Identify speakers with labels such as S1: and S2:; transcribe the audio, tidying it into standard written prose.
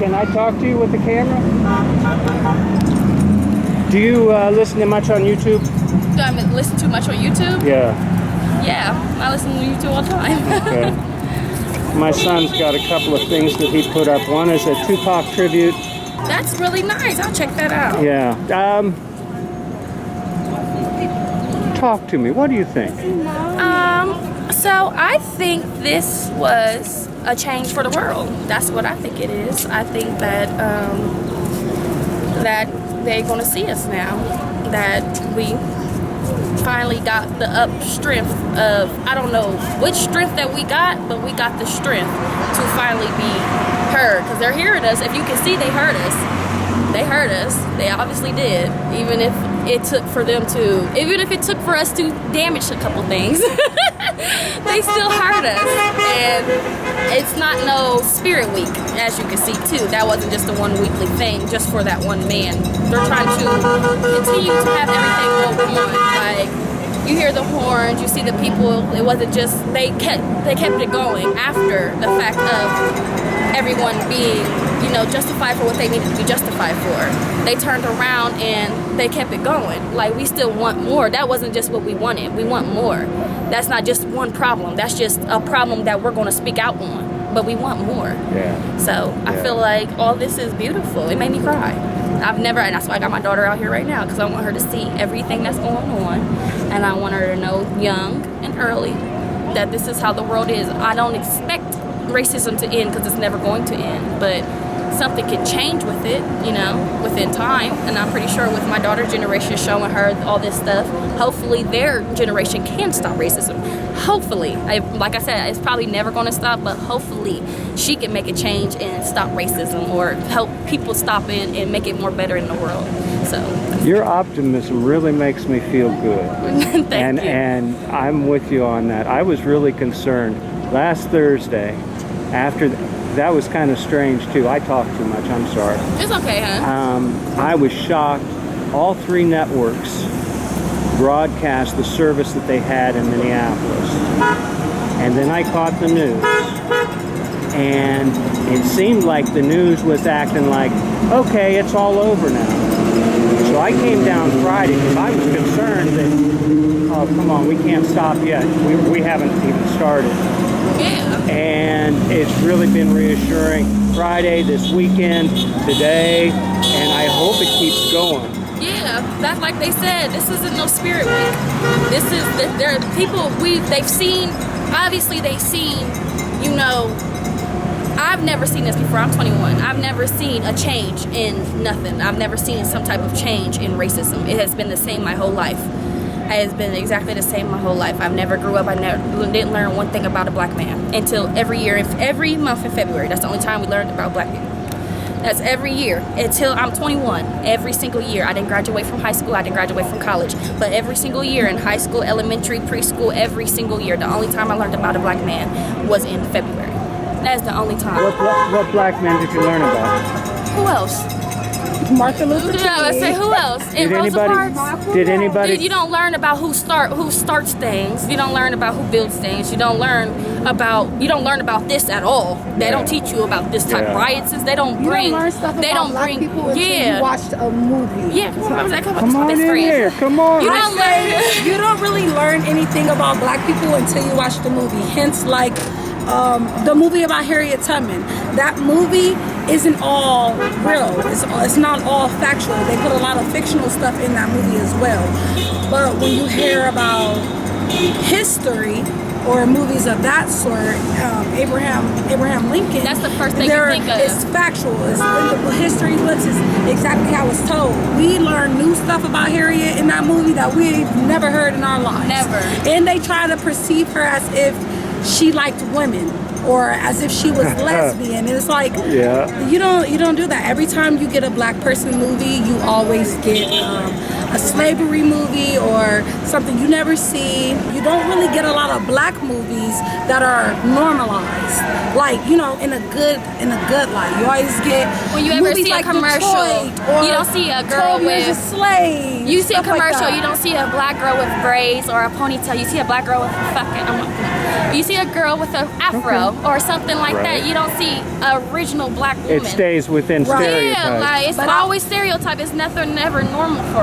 S1: Can I talk to you with the camera? Do you listen to much on YouTube?
S2: Do I listen too much on YouTube?
S1: Yeah.
S2: Yeah, I listen to YouTube all the time.
S1: Okay. My son's got a couple of things that he put up. One is a Tupac tribute.
S2: That's really nice. I'll check that out.
S1: Yeah. Talk to me. What do you think?
S2: So I think this was a change for the world. That's what I think it is. I think that that they're gonna see us now. That we finally got the up strength of, I don't know which strength that we got, but we got the strength to finally be heard. Because they're hearing us. If you can see, they heard us. They heard us. They obviously did. Even if it took for them to, even if it took for us to damage a couple things, they still heard us. And it's not no spirit week, as you can see too. That wasn't just a one weekly thing just for that one man. They're trying to continue to have everything go on. Like, you hear the horns, you see the people. It wasn't just, they kept it going after the fact of everyone being, you know, justified for what they needed to be justified for. They turned around and they kept it going. Like, we still want more. That wasn't just what we wanted. We want more. That's not just one problem. That's just a problem that we're going to speak out on. But we want more.
S1: Yeah.
S2: So I feel like all this is beautiful. It made me cry. I've never, and that's why I got my daughter out here right now, because I want her to see everything that's going on. And I want her to know young and early that this is how the world is. I don't expect racism to end, because it's never going to end, but something can change with it, you know, within time. And I'm pretty sure with my daughter's generation showing her all this stuff, hopefully their generation can stop racism. Hopefully. Like I said, it's probably never going to stop, but hopefully she can make a change and stop racism, or help people stop it and make it more better in the world. So
S1: your optimism really makes me feel good.
S2: Thank you.
S1: And I'm with you on that. I was really concerned last Thursday. After that was kind of strange too. I talked too much. I'm sorry.
S2: It's okay, huh?
S1: I was shocked. All three networks broadcast the service that they had in Minneapolis, and then I caught the news, and it seemed like the news was acting like, okay, it's all over now. So I came down Friday because I was concerned that, oh, come on, we can't stop yet. We haven't even started.
S2: Yeah.
S1: And it's really been reassuring. Friday, this weekend, today, and I hope it keeps going.
S2: Yeah, that's like they said, this isn't no spirit week. This is, there are people, they've seen, obviously they've seen, you know, I've never seen this before. I'm 21. I've never seen a change in nothing. I've never seen some type of change in racism. It has been the same my whole life. It has been exactly the same my whole life. I've never grew up. I didn't learn one thing about a black man until every year, every month in February. That's the only time we learned about black people. That's every year until I'm 21. Every single year. I didn't graduate from high school. I didn't graduate from college. But every single year in high school, elementary, preschool, every single year, the only time I learned about a black man was in February. That's the only time.
S1: What black man did you learn about?
S2: Who else?
S3: Martha Luther King.
S2: Yeah, let's say who else? In Rosa Parks?
S1: Did anybody?
S2: You don't learn about who starts things. You don't learn about who builds things. You don't learn about this at all. They don't teach you about this type of riots. They don't bring.
S3: You don't learn stuff about black people until you watched a movie.
S2: Yeah,
S1: Come on in here. Come on.
S3: You don't really learn anything about black people until you watch the movie. Hence, like the movie about Harriet Tubman. That movie isn't all real. It's not all factual. They put a lot of fictional stuff in that movie as well. But when you hear about history or movies of that sort, Abraham Lincoln.
S2: That's the first thing you think of.
S3: It's factual. It's in the history books. Is exactly how it's told. We learn new stuff about Harriet in that movie that we've never heard in our lives.
S2: Never.
S3: And they try to perceive her as if she liked women, or as if she was lesbian. And it's like, you don't do that. Every time you get a black person movie, you always get a slavery movie or something you never see. You don't really get a lot of black movies that are normalized, like, you know, in a good light. You always get
S2: when you ever see
S3: like
S2: a commercial,
S3: Detroit,
S2: you don't see a girl with
S3: a slave.
S2: You see a commercial,
S3: like
S2: you don't see a black girl with braids or a ponytail. You see a black girl with fucking. You see a girl with an afro or something like
S1: Right.
S2: that, you don't see an original black woman.
S1: It stays within
S3: Right.
S1: stereotypes.
S2: Yeah, like it's
S3: But
S2: always stereotype. It's never normal for